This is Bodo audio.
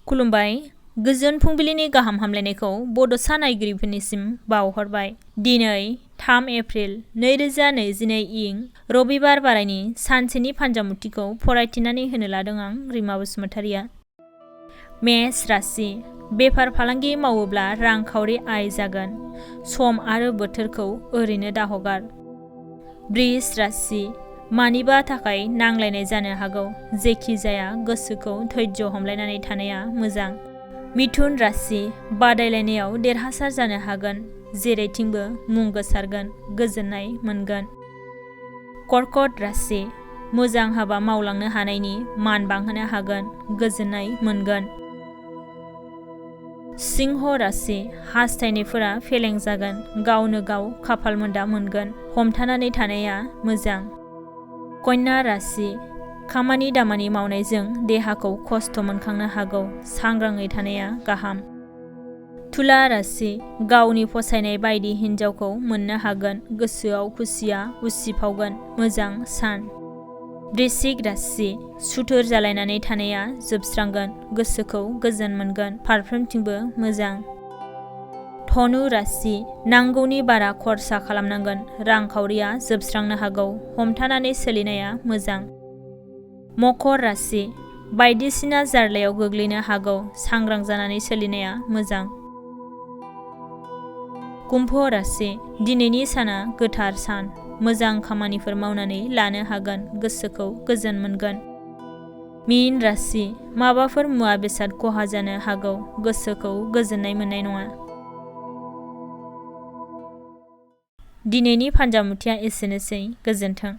खुलुमबाय। गोजोन फुंबिलिनि गाहाम हामलायनायखौ बड'सा नायगिरिफोरनिसिम बावहरबाय। दिनै 3 एप्रिल 2022 इं रबिबार बारायनि सानसेनि फान्जामुथिखौ फरायथिनानै होनो लादों आं रिमा बसुमतारिया। मेष राशि। बेफार फालांगि मावोब्ला रांखावरि आय जागोन। सम आरो बोथोरखौ ओरैनो दाहगार। बृष राशि। मानिबा थाखाय नांलायनाय जानो हागौ। जेखि जाया गोसोखौ धैर्य हमलायनानै थानाया मोजां। मिथुन राशि। बादायलायनायाव देरहासार जानो हागोन। जेरैथिंबो मुं गोसारगोन, गोजोननाय मोनगोन। कर्कट राशि। मोजां हाबा मावलांनो हानायनि मान बांहोनो हागोन, गोजोननाय मोनगोन। सिंह राशि। हास्थायनायफोरा फेलें जागोन। गावनो गाव खाफाल मोनदा मोनगोन। हमथानानै थानाया मोजां। कन्या राशि। खामानि दामानि मावनायजों देहाखौ खस्थ' मोनखांनो हागौ। सांग्राङै थानाया गाहाम। तुला राशि। गावनि फसायनाय बायदि हिन्जावखौ मोननो हागोन। गोसोआव खुसिया उसिफावगोन। मोजां सान। वृश्चिक राशि। सुथुर जालायनानै थानाया जोबस्रांगोन। गोसोखौ गोजोन मोनगोन। फारफ्रोमथिंबो मोजां। धनु राशि। नांगौनि बारा खरसा खालामनांगोन। रांखावरिया जोबस्रांनो हागौ। हमथानानै सोलिनाया मोजां। मकर राशि। बायदिसिना जार्लायाव गोग्लैनो हागौ। सांग्रां जानानै सोलिनाया मोजां। कुम्भ राशि। दिनैनि साना गोथार सान। मोजां खामानिफोर मावनानै लानो हागोन। गोसोखौ गोजोन मोनगोन। मीन राशि। माबाफोर मुवा बेसाद खहा जानो हागौ। गोसोखौ गोजोननाय मोननाय नङा। दिनैनि फान्जामुथिया एसेनोसै। गोजोन्थों।